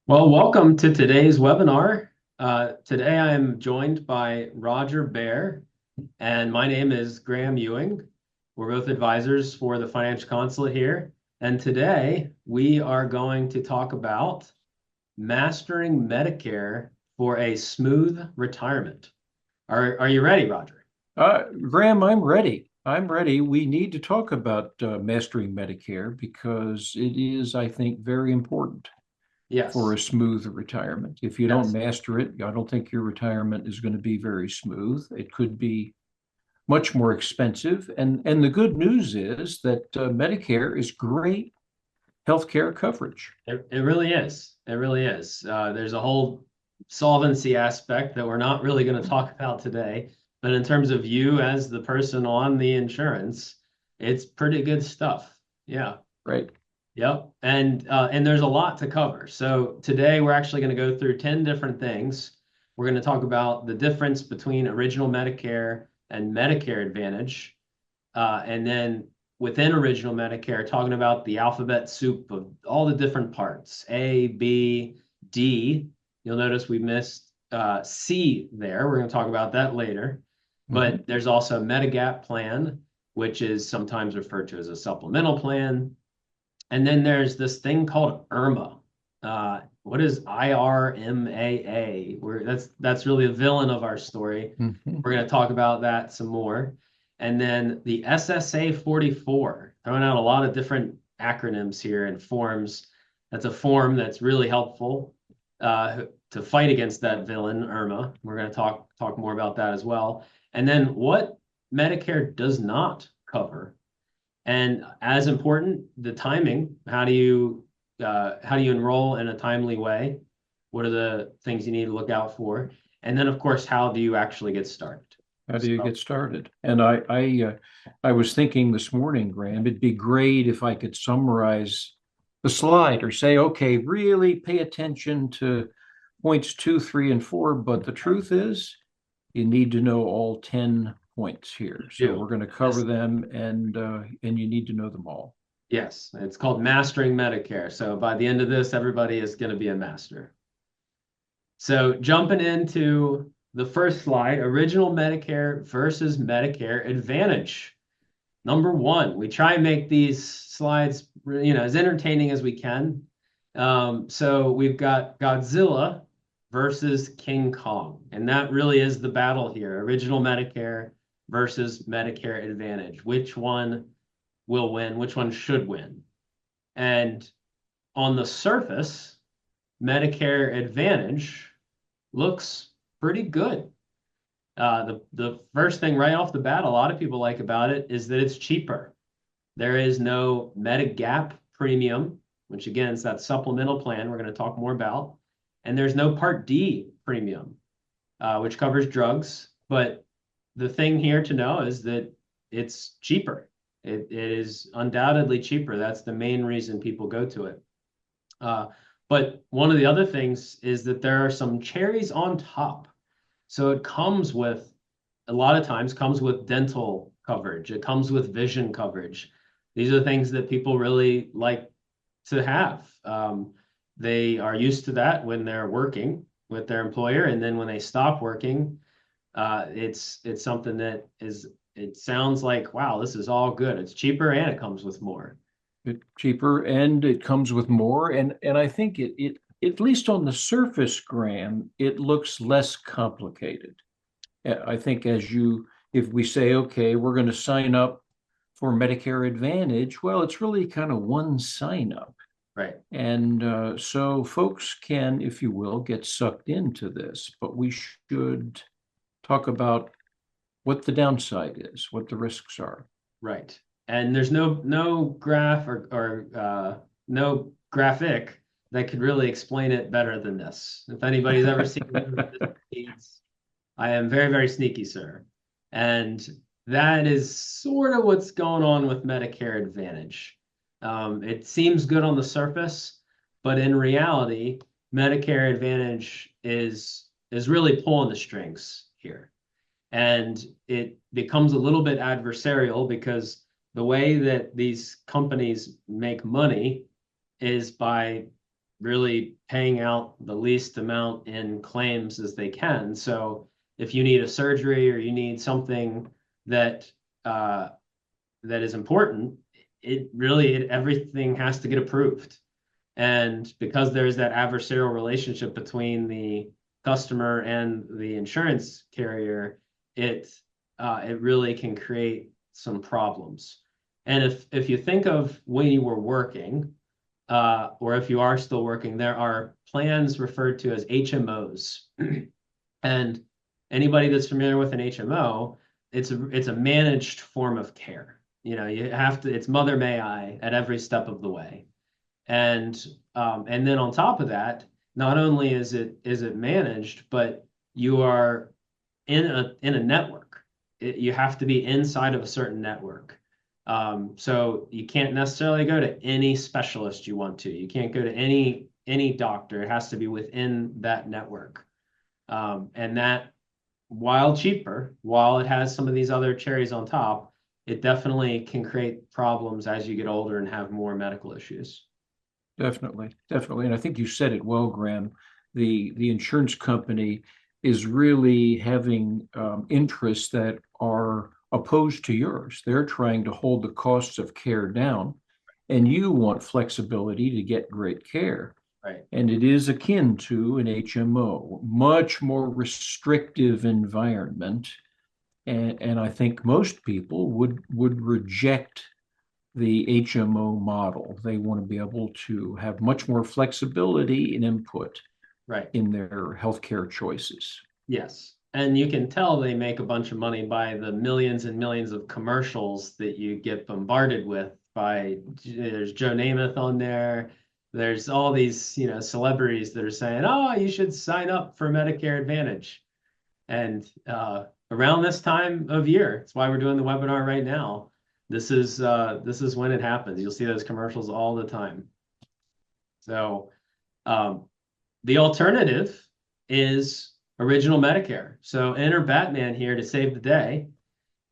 Well, welcome to today's webinar. Today I am joined by Roger Bear, and my name is Graham Ewing. We're both advisors for the Financial Consulate here. And today we are going to talk about mastering Medicare for a smooth retirement. Are you ready, Roger? Graham, I'm ready. I'm ready. We need to talk about mastering Medicare because it is, I think, very important for Yes. a smooth retirement. If you don't Yes. master it, I don't think your retirement is going to be very smooth. It could be much more expensive. And the good news is that Medicare is great healthcare coverage. It really is. It really is. There's a whole solvency aspect that we're not really going to talk about today. But in terms of you as the person on the insurance, it's pretty good stuff. Yeah. Right. Yep. And there's a lot to cover. So today we're actually going to go through 10 different things. We're going to talk about the difference between original Medicare and Medicare Advantage. And then within original Medicare, talking about the alphabet soup of all the different parts, A, B, D. You'll notice we missed C there. We're going to talk about that later. Mhm. But there's also Medigap plan, which is sometimes referred to as a supplemental plan. And then there's this thing called IRMA. What is IRMAA? That's really a villain of our story. Mhm. We're going to talk about that some more. And then the SSA 44, throwing out a lot of different acronyms here and forms. That's a form that's really helpful to fight against that villain, IRMA. We're going to talk more about that as well. And then what Medicare does not cover, and as important, the timing. How do you enroll in a timely way? What are the things you need to look out for? And then, of course, how do you actually get started? How do you So, get started? And I was thinking this morning, Graham, it'd be great if I could summarize the slide or say, okay, really pay attention to points two, three, and four. But the truth is, you need to know all 10 points here. So do we're going to cover this. them, and you need to know them all. Yes, it's called Mastering Medicare. So by the end of this, everybody is going to be a master. So jumping into the first slide, original Medicare versus Medicare Advantage. Number one, we try and make these slides, as entertaining as we can. So we've got Godzilla versus King Kong, and that really is the battle here. Original Medicare versus Medicare Advantage. Which one will win? Which one should win? And on the surface, Medicare Advantage looks pretty good. The first thing right off the bat, a lot of people like about it is that it's cheaper. There is no Medigap premium, which again is that supplemental plan we're going to talk more about. And there's no Part D premium, which covers drugs. But the thing here to know is that it's cheaper. It is undoubtedly cheaper. That's the main reason people go to it. Uh, but one of the other things is that there are some cherries on top. So it comes with, a lot of times, comes with dental coverage. It comes with vision coverage. These are things that people really like to have. They are used to that when they're working with their employer, and then when they stop working, it's something that is. It sounds like, wow, this is all good. It's cheaper and it comes with more. It's cheaper and it comes with more. And I think it at least on the surface, Graham, it looks less complicated. I think if we say, okay, we're going to sign up for Medicare Advantage, well, it's really kind of one sign up. Right. And so folks can, if you will, get sucked into this, but we should talk about what the downside is, what the risks are. Right. And there's no graph or no graphic that could really explain it better than this. If anybody's ever seen one of the sheets, I am very, very sneaky, sir. And that is sort of what's going on with Medicare Advantage. It seems good on the surface, but in reality, Medicare Advantage is really pulling the strings here. And it becomes a little bit adversarial because the way that these companies make money is by really paying out the least amount in claims as they can. So if you need a surgery or you need something that uh, that is important, everything has to get approved. And because there's that adversarial relationship between the customer and the insurance carrier, it really can create some problems. And if you think of when you were working, or if you are still working, there are plans referred to as HMOs. And anybody that's familiar with an HMO, it's a managed form of care. You have to, it's mother may I at every step of the way. And then on top of that, not only is it managed, but you are in a network. You have to be inside of a certain network. So you can't necessarily go to any specialist you want to. You can't go to any doctor. It has to be within that network. And that, while cheaper, while it has some of these other cherries on top, it definitely can create problems as you get older and have more medical issues. Definitely, definitely. And I think you said it well, Graham. The insurance company is really having interests that are opposed to yours. They're trying to hold the costs of care down, and you want flexibility to get great care. Right. And it is akin to an HMO, much more restrictive environment. And I think most people would reject the HMO model. They want to be able to have much more flexibility and input Right. in their healthcare choices. Yes. And you can tell they make a bunch of money by the millions and millions of commercials that you get bombarded with by, there's Joe Namath on there. There's all these, celebrities that are saying, oh, you should sign up for Medicare Advantage. And around this time of year, that's why we're doing the webinar right now. This is when it happens. You'll see those commercials all the time. So the alternative is original Medicare. So enter Batman here to save the day.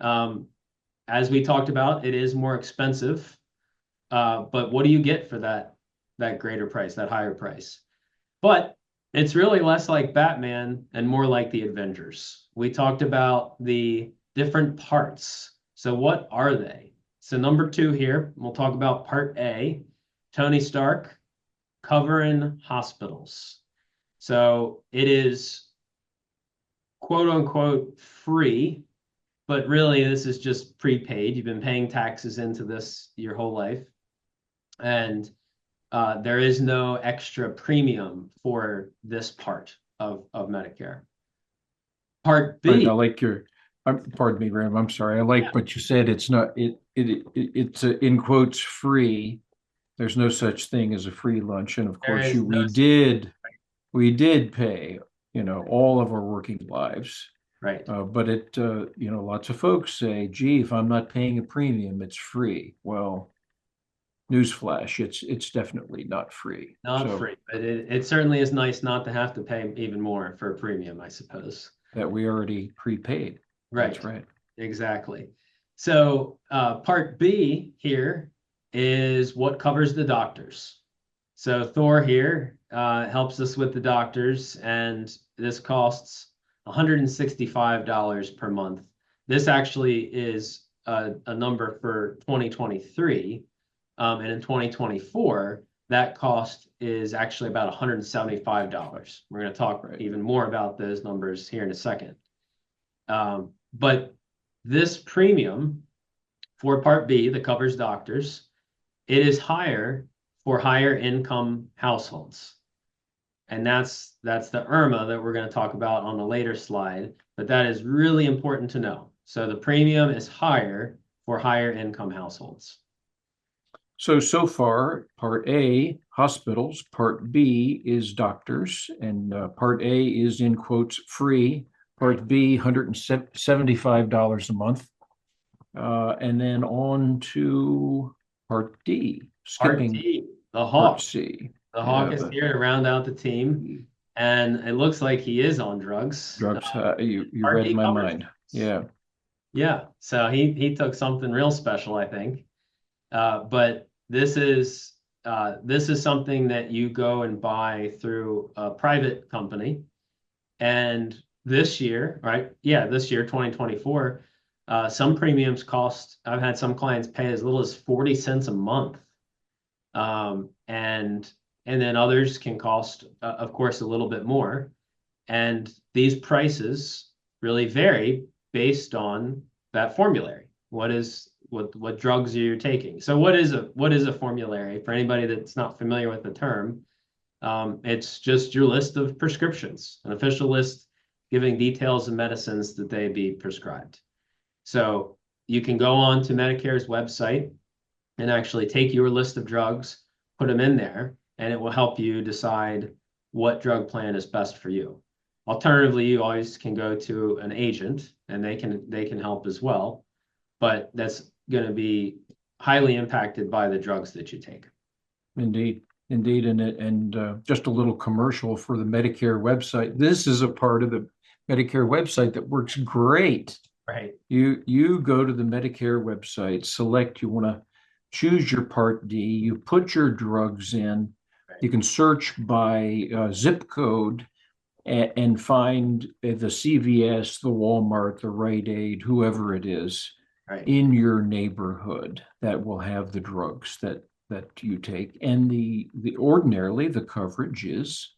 As we talked about, it is more expensive. But what do you get for that greater price, that higher price? But it's really less like Batman and more like the Avengers. We talked about the different parts. So what are they? So number 2 here, we'll talk about part A, Tony Stark, covering hospitals. So it is quote unquote free, but really this is just prepaid. You've been paying taxes into this your whole life. And there is no extra premium for this part of Medicare. Part B. Right, I like your, pardon me, Graham. I'm sorry. I like what you said. It's not, it's in quotes free. There's no such thing as a free lunch. And of course, we did pay, all of our working lives. Right. But lots of folks say, gee, if I'm not paying a premium, it's free. Well, newsflash, it's definitely not free. Not free, but it certainly is nice not to have to pay even more for a premium, I suppose. That we already prepaid. Right. That's right. Exactly. So part B here is what covers the doctors. So Thor here helps us with the doctors, and this costs $165 per month. This actually is a number for 2023. And in 2024, that cost is actually about $175. We're going to talk even more about those numbers here in a second. But this premium for Part B that covers doctors, it is higher for higher income households. And that's the IRMA that we're going to talk about on a later slide. But that is really important to know. So the premium is higher for higher income households. So far, Part A, hospitals, Part B is doctors, and Part A is in quotes free, Part B, $175 a month. And then on to Part D, skipping Part D, the Hawk. Part C. The Hawk is here to round out the team, and it looks like he is on drugs. Drugs, you read my mind. Yeah. Yeah, so he took something real special, I think. But this is this is something that you go and buy through a private company. And this year, right? Yeah, this year, 2024, some premiums cost, I've had some clients pay as little as 40 cents a month. And then others can cost, of course, a little bit more. And these prices really vary based on that formulary. What drugs are you taking? So what is a formulary for anybody that's not familiar with the term? It's just your list of prescriptions, an official list giving details of medicines that they be prescribed. So you can go on to Medicare's website and actually take your list of drugs, put them in there, and it will help you decide what drug plan is best for you. Alternatively, you always can go to an agent and they can help as well, but that's going to be highly impacted by the drugs that you take. Indeed. Indeed, and just a little commercial for the Medicare website. This is a part of the Medicare website that works great. Right. You go to the Medicare website, select you want to choose your Part D, you put your drugs in, Right. You can search by zip code and find the CVS, the Walmart, the Rite Aid, whoever it is Right. in your neighborhood that will have the drugs that you take. And the ordinarily the coverage is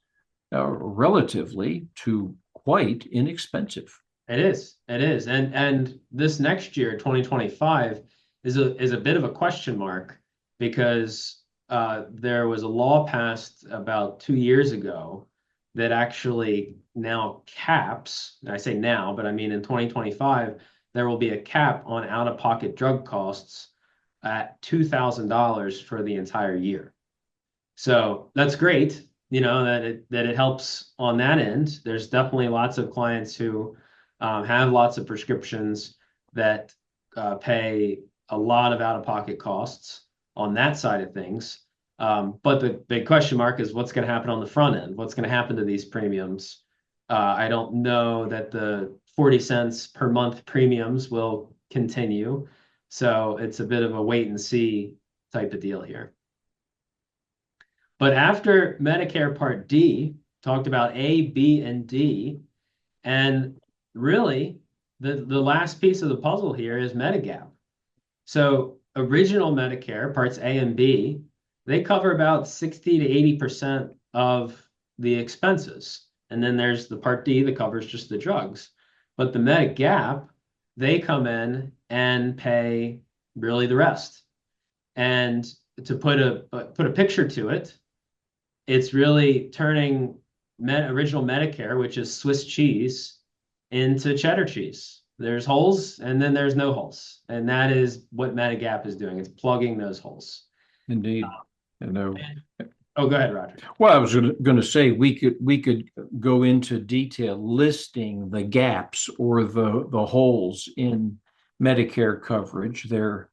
relatively to quite inexpensive. It is. And this next year, 2025, is a bit of a question mark because there was a law passed about 2 years ago that actually now caps, and I say now, but I mean in 2025, there will be a cap on out-of-pocket drug costs at $2,000 for the entire year. So that's great, that it helps on that end. There's definitely lots of clients who have lots of prescriptions that pay a lot of out-of-pocket costs on that side of things. But the big question mark is what's going to happen on the front end? What's going to happen to these premiums? I don't know that the 40 cents per month premiums will continue. So it's a bit of a wait and see type of deal here. But after Medicare Part D, talked about A, B, and D, and really the last piece of the puzzle here is Medigap. So original Medicare, Parts A and B, they cover about 60 to 80% of the expenses. And then there's the Part D that covers just the drugs. But the Medigap, they come in and pay really the rest. And to put a picture to it, it's really turning original Medicare, which is Swiss cheese, into cheddar cheese. There's holes and then there's no holes. And that is what Medigap is doing. It's plugging those holes. Indeed. Oh, go ahead, Roger. Well, I was going to say we could go into detail listing the gaps or the holes in Medicare coverage. There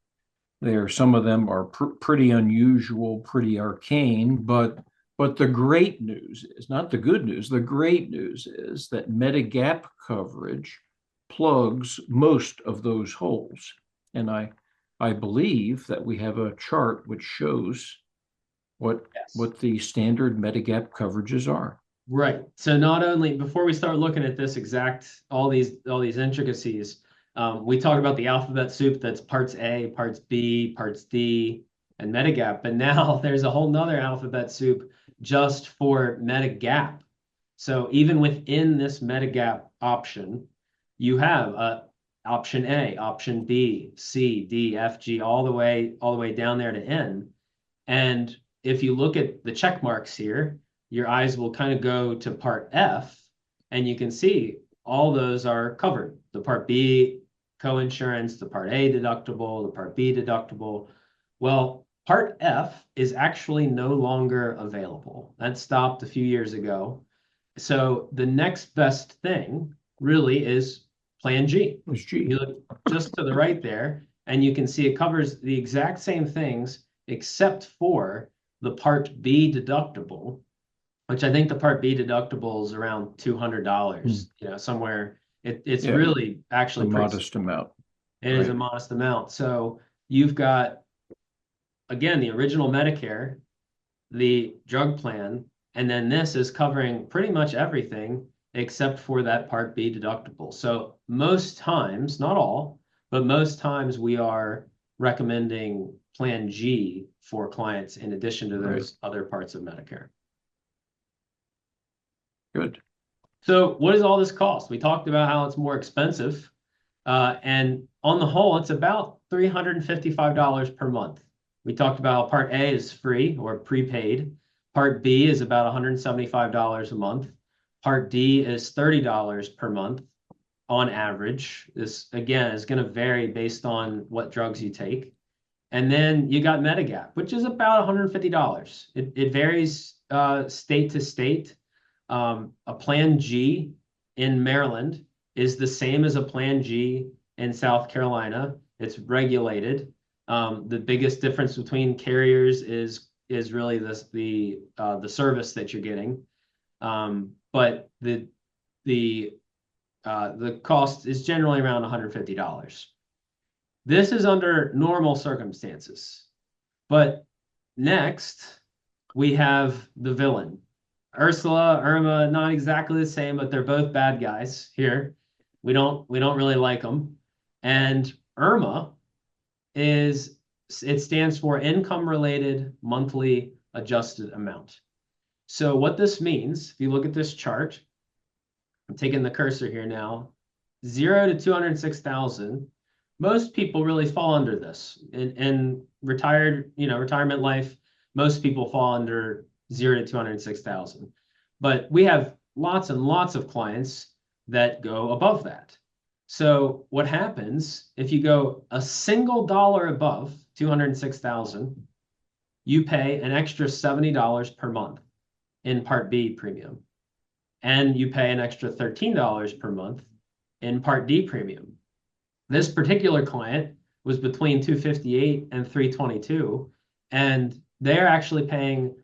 some of them are pretty unusual, pretty arcane, but the great news is not the good news. The great news is that Medigap coverage plugs most of those holes. And I believe that we have a chart which shows what the standard Medigap coverages are. Right. So not only before we start looking at this all these intricacies, we talk about the alphabet soup that's Parts A, Parts B, Parts D, and Medigap. But now there's a whole nother alphabet soup just for Medigap. So even within this Medigap option, you have option A, option B, C, D, F, G, all the way down there to N. And if you look at the check marks here, your eyes will kind of go to Part F, and you can see all those are covered. The Part B coinsurance, the Part A deductible, the Part B deductible. Well, Part F is actually no longer available. That stopped a few years ago. So the next best thing really is Plan G. It's G. You look just to the right there, and you can see it covers the exact same things except for the Part B deductible, which I think the Part B deductible is around $200, somewhere. It's really actually a modest amount. It is a modest amount. So you've got, again, the original Medicare the drug plan, and then this is covering pretty much everything except for that Part B deductible. So most times, not all, but most times we are recommending Plan G for clients in addition to those other parts of Medicare. Good. So what does all this cost? We talked about how it's more expensive. And on the whole, it's about $355 per month. We talked about Part A is free or prepaid. Part B is about $175 a month. Part D is $30 per month on average. This, again, is going to vary based on what drugs you take. And then you got Medigap, which is about $150. It varies state to state. A Plan G in Maryland is the same as a Plan G in South Carolina. It's regulated. The biggest difference between carriers is really the service that you're getting. But the cost is generally around $150. This is under normal circumstances. But next, we have the villain. Ursula, Irma, not exactly the same, but they're both bad guys here. We don't really like them. And Irma it stands for income related monthly adjusted amount. So what this means, if you look at this chart, I'm taking the cursor here now, 0 to 206,000. Most people really fall under this. In retirement life, most people fall under 0 to 206,000. But we have lots and lots of clients that go above that. So what happens if you go a single dollar above 206,000, you pay an extra $70 per month in Part B premium. And you pay an extra $13 per month in Part D premium. This particular client was between 258 and 322, and they're actually paying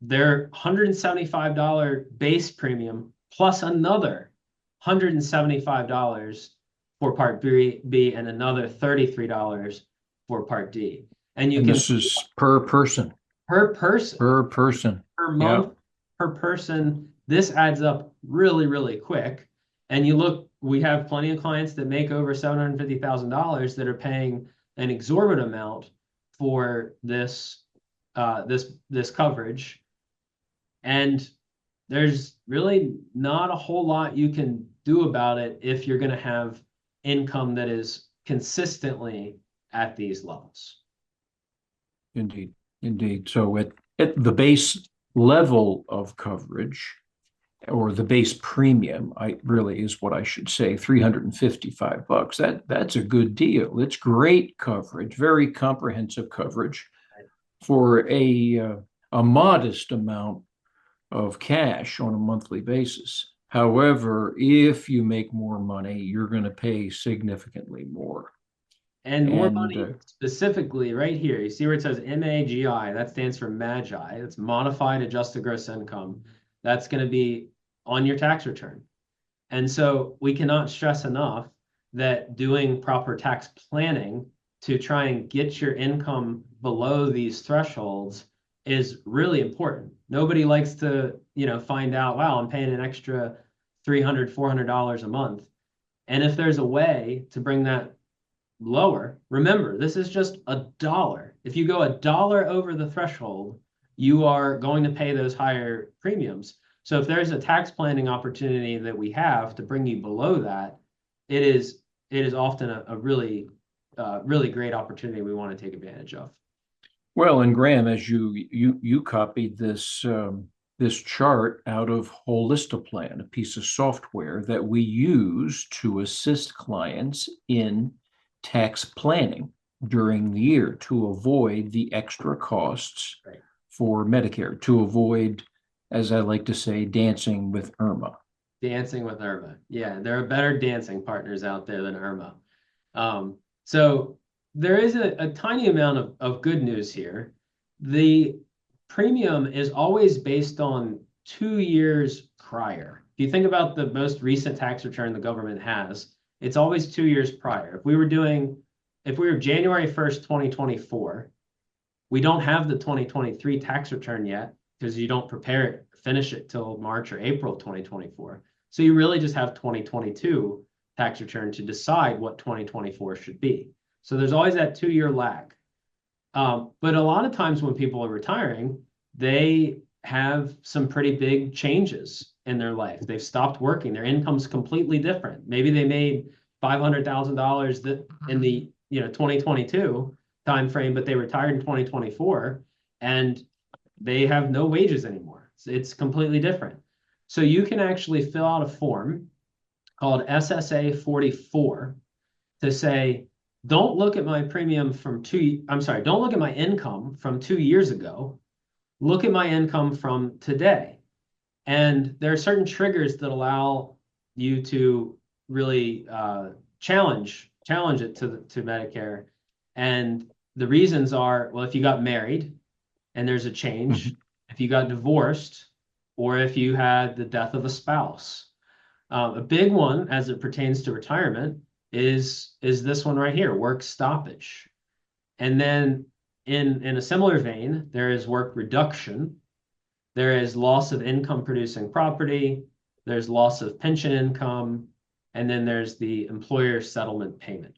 their $175 base premium plus another $175 for Part B and another $33 for Part D. And this is per person. Per person. Per person. Per month, per person. This adds up really, really quick. And you look, we have plenty of clients that make over $750,000 that are paying an exorbitant amount for this coverage. And there's really not a whole lot you can do about it if you're going to have income that is consistently at these levels. Indeed, indeed. So at the base level of coverage, or the base premium, really is what I should say, $355. That's a good deal. It's great coverage, very comprehensive coverage for a modest amount of cash on a monthly basis. However, if you make more money, you're going to pay significantly more. And more money specifically right here. You see where it says MAGI, that stands for MAGI. That's modified adjusted gross income. That's going to be on your tax return. And so we cannot stress enough that doing proper tax planning to try and get your income below these thresholds is really important. Nobody likes to, find out, wow, I'm paying an extra $300, $400 a month. And if there's a way to bring that lower, remember, this is just $1. If you go $1 over the threshold, you are going to pay those higher premiums. So if there's a tax planning opportunity that we have to bring you below that, it is often a really, really great opportunity we want to take advantage of. Well, and Graham, as you copied this chart out of Holistoplan, a piece of software that we use to assist clients in tax planning during the year to avoid the extra costs for Medicare, to avoid, as I like to say, dancing with Irma. Dancing with Irma. Yeah, there are better dancing partners out there than Irma. So there is a tiny amount of good news here. The premium is always based on 2 years prior. If you think about the most recent tax return the government has, it's always 2 years prior. If we were January 1st, 2024, We don't have the 2023 tax return yet because you don't finish it till March or April 2024. So you really just have 2022 tax return to decide what 2024 should be. So there's always that 2-year lag. But a lot of times when people are retiring, they have some pretty big changes in their life. They've stopped working. Their income's completely different. Maybe they made $500,000 that in the 2022 timeframe, but they retired in 2024 and they have no wages anymore. It's completely different. So you can actually fill out a form called SSA 44 to say, don't look at my premium don't look at my income from 2 years ago. Look at my income from today. And there are certain triggers that allow you to really challenge it to Medicare. And the reasons are, well, if you got married and there's a change, if you got divorced, or if you had the death of a spouse. A big one as it pertains to retirement is this one right here, work stoppage. And then in a similar vein, there is work reduction. There is loss of income producing property. There's loss of pension income. And then there's the employer settlement payment.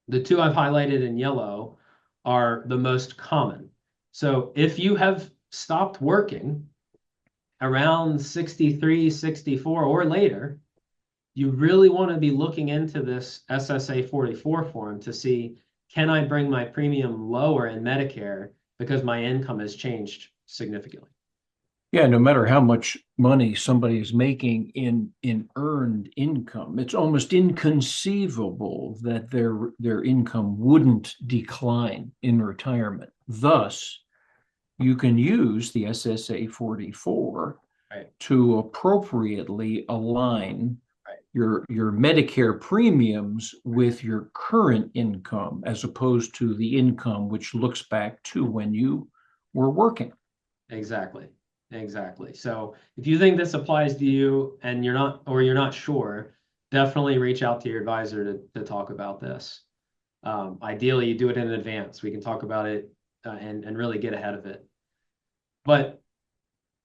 The two I've highlighted in yellow are the most common. So if you have stopped working around 63, 64 or later, you really want to be looking into this SSA 44 form to see, can I bring my premium lower in Medicare because my income has changed significantly? Yeah, no matter how much money somebody is making in earned income, it's almost inconceivable that their income wouldn't decline in retirement. Thus, you can use the SSA 44 to appropriately align your Medicare premiums with your current income, as opposed to the income which looks back to when you were working. Exactly. So if you think this applies to you and you're not sure, definitely reach out to your advisor to talk about this. Ideally, you do it in advance. We can talk about it and really get ahead of it. But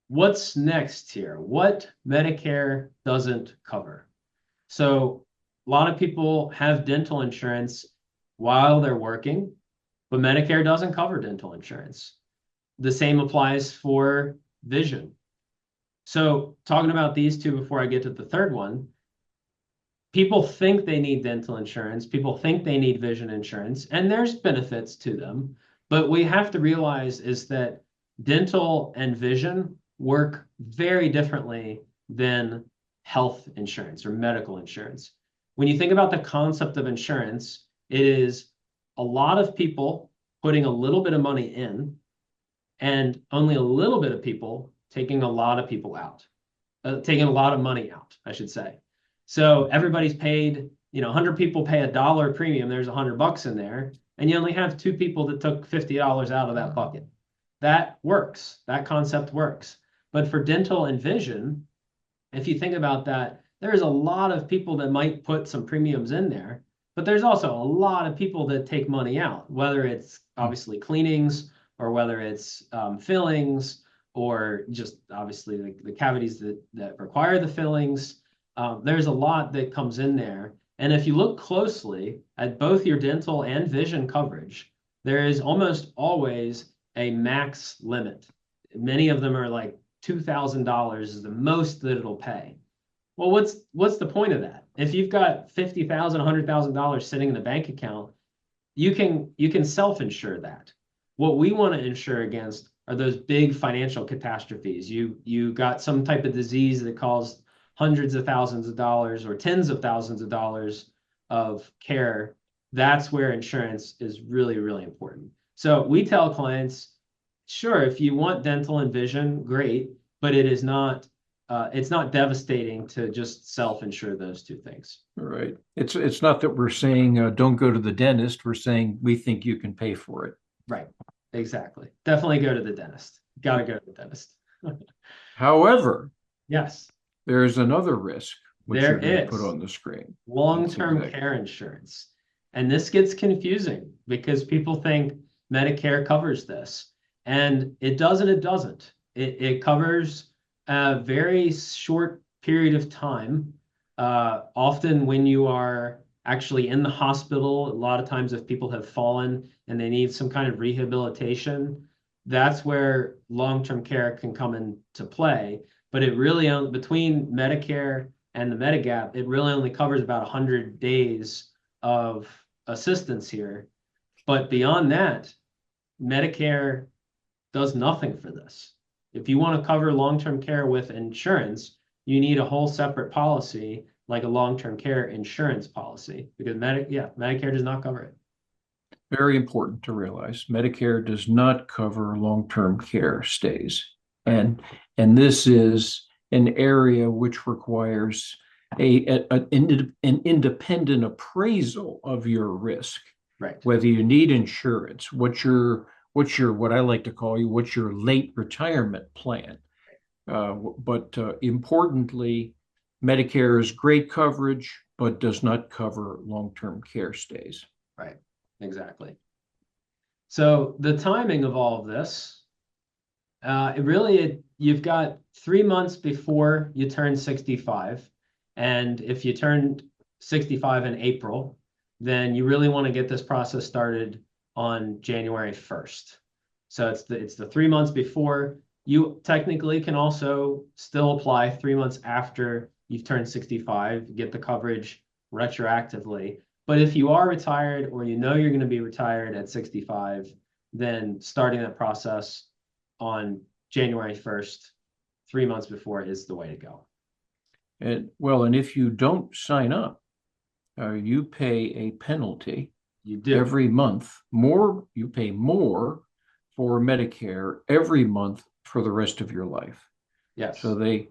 what's next here? What Medicare doesn't cover? So a lot of people have dental insurance while they're working, but Medicare doesn't cover dental insurance. The same applies for vision. So talking about these two before I get to the third one, people think they need dental insurance, people think they need vision insurance, and there's benefits to them, but we have to realize is that dental and vision work very differently than health insurance or medical insurance. When you think about the concept of insurance, it is a lot of people putting a little bit of money in and only a little bit of people taking a lot of people out, taking a lot of money out, I should say. So everybody's paid, 100 people pay $1 premium, there's $100 in there, and you only have 2 people that took $50 out of that bucket. That works. That concept works. But for dental and vision, if you think about that, there's a lot of people that might put some premiums in there, but there's also a lot of people that take money out, whether it's obviously cleanings or whether it's fillings or just obviously the cavities that require the fillings. There's a lot that comes in there. And if you look closely at both your dental and vision coverage, there is almost always a max limit. Many of them are like $2,000 is the most that it'll pay. Well, what's the point of that? If you've got $50,000, $100,000 sitting in a bank account, you can self-insure that. What we want to insure against are those big financial catastrophes. You got some type of disease that caused hundreds of thousands of dollars or tens of thousands of dollars of care. That's where insurance is really, really important. So we tell clients, sure, if you want dental and vision, great, but it's not devastating to just self-insure those two things. Right. It's not that we're saying don't go to the dentist. We're saying we think you can pay for it. Right. Exactly. Definitely go to the dentist. Got to go to the dentist. However, yes, there is another risk which there you're going to is put on the screen. long-term care insurance. And this gets confusing because people think, Medicare covers this. And it does and it doesn't. It covers a very short period of time. Often when you are actually in the hospital, a lot of times if people have fallen and they need some kind of rehabilitation, that's where long-term care can come into play. But it really, between Medicare and the Medigap, it really only covers about 100 days of assistance here. But beyond that, Medicare does nothing for this. If you want to cover long-term care with insurance, you need a whole separate policy, like a long-term care insurance policy, because Medicare does not cover it. Very important to realize. Medicare does not cover long-term care stays. And this is an area which requires an independent appraisal of your risk. Right. Whether you need insurance, what's your what I like to call what's your late retirement plan. But importantly, Medicare is great coverage, but does not cover long-term care stays. Right. Exactly. So the timing of all of this, you've got 3 months before you turn 65. And if you turned 65 in April, then you really want to get this process started on January 1st. So it's the 3 months before. You technically can also still apply 3 months after you've turned 65, get the coverage retroactively. But if you are retired or you know you're going to be retired at 65, then starting that process on January 1st, 3 months before, is the way to go. And if you don't sign up, you pay a penalty. You do. Every month. You pay more for Medicare every month for the rest of your life. Yes. So they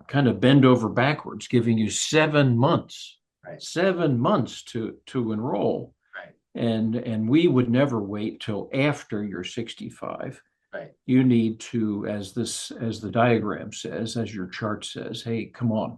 kind of bend over backwards, giving you 7 months. Right. 7 months to enroll. Right. And we would never wait till after you're 65. Right. You need to, as the diagram says, as your chart says, hey, come on,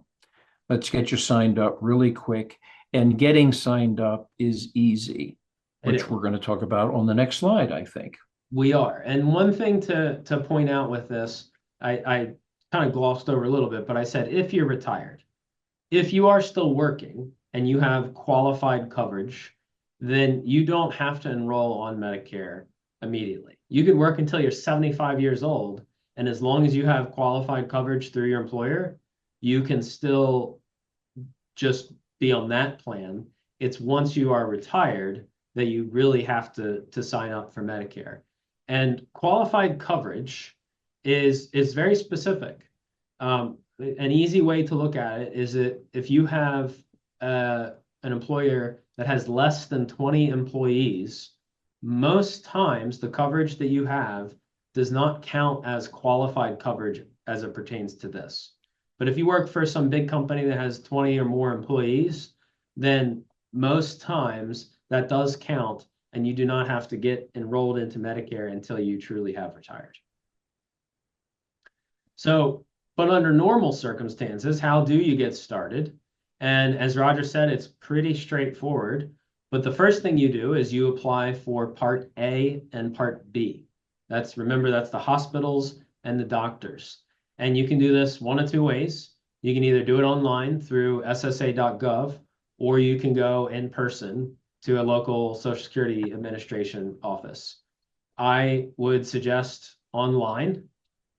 let's get you signed up really quick. And getting signed up is easy, which we're going to talk about on the next slide, I think. We are. And one thing to point out with this, I kind of glossed over a little bit, but I said, if you're retired, if you are still working and you have qualified coverage, then you don't have to enroll on Medicare immediately. You could work until you're 75 years old, and as long as you have qualified coverage through your employer, you can still just be on that plan. It's once you are retired that you really have to sign up for Medicare. And qualified coverage is very specific. An easy way to look at it is that if you have an employer that has less than 20 employees, most times the coverage that you have does not count as qualified coverage as it pertains to this. But if you work for some big company that has 20 or more employees, then most times that does count, and you do not have to get enrolled into Medicare until you truly have retired. So, but under normal circumstances, how do you get started? And as Roger said, it's pretty straightforward. But the first thing you do is you apply for Part A and Part B. Remember, that's the hospitals and the doctors. And you can do this one of two ways. You can either do it online through ssa.gov, or you can go in person to a local Social Security Administration office. I would suggest online.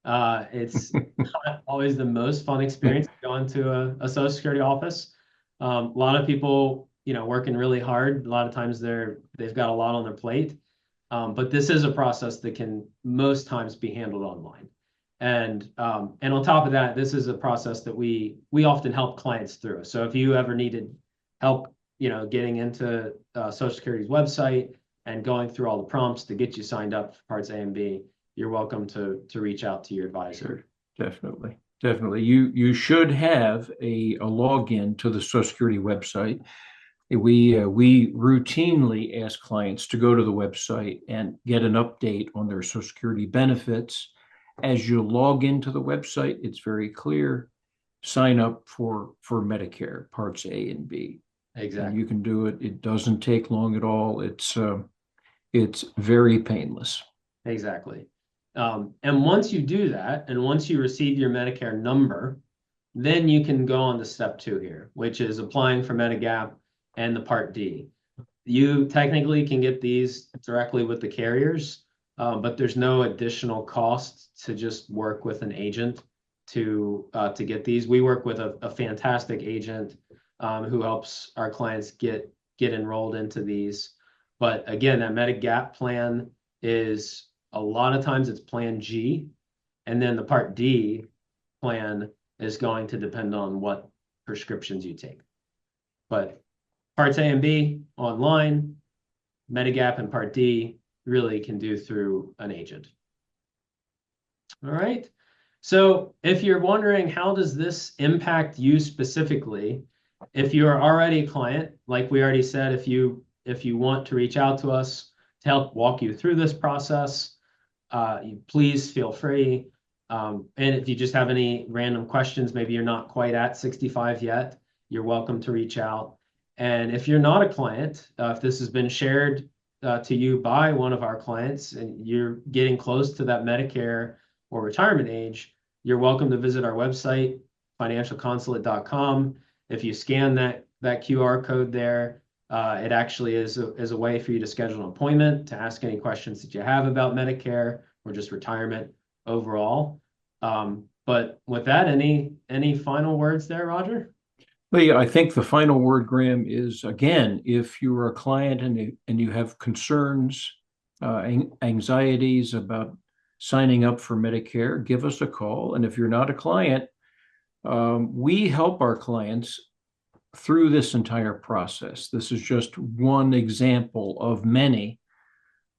It's not always the most fun experience going to a Social Security office. A lot of people, working really hard. A lot of times they've got a lot on their plate. But this is a process that can most times be handled online. And on top of that, this is a process that we often help clients through. So if you ever needed help, getting into Social Security's website and going through all the prompts to get you signed up for Parts A and B, you're welcome to reach out to your advisor. Sure. Definitely. You should have a login to the Social Security website. We routinely ask clients to go to the website and get an update on their Social Security benefits. As you log into the website, it's very clear. Sign up for Medicare Parts A and B. Exactly. And you can do it. It doesn't take long at all. It's it's very painless. Exactly. And once you do that, and once you receive your Medicare number, then you can go on to step 2 here, which is applying for Medigap and the Part D. You technically can get these directly with the carriers, but there's no additional cost to just work with an agent to get these. We work with a fantastic agent who helps our clients get enrolled into these. But again, that Medigap plan is a lot of times it's Plan G, and then the Part D plan is going to depend on what prescriptions you take. But Parts A and B online, Medigap and Part D really can do through an agent. All right. So if you're wondering how does this impact you specifically, if you are already a client, like we already said, if you want to reach out to us to help walk you through this process, please feel free. And if you just have any random questions, maybe you're not quite at 65 yet, you're welcome to reach out. And if you're not a client, if this has been shared to you by one of our clients and you're getting close to that Medicare or retirement age, you're welcome to visit our website, financialconsulate.com. If you scan that QR code there, it actually is a way for you to schedule an appointment to ask any questions that you have about Medicare or just retirement overall. But with that, any final words there, Roger? Well, yeah, I think the final word, Graham, is again, if you're a client and you have concerns, anxieties about signing up for Medicare, give us a call. And if you're not a client, we help our clients through this entire process. This is just one example of many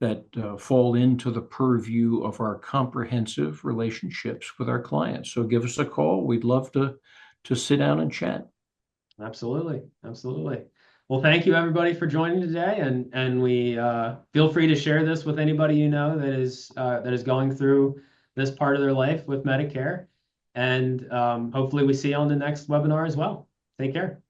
that fall into the purview of our comprehensive relationships with our clients. So give us a call. We'd love to sit down and chat. Absolutely. Absolutely. Well, thank you everybody for joining today, and we feel free to share this with anybody you know that is going through this part of their life with Medicare. And hopefully we see you on the next webinar as well. Take care.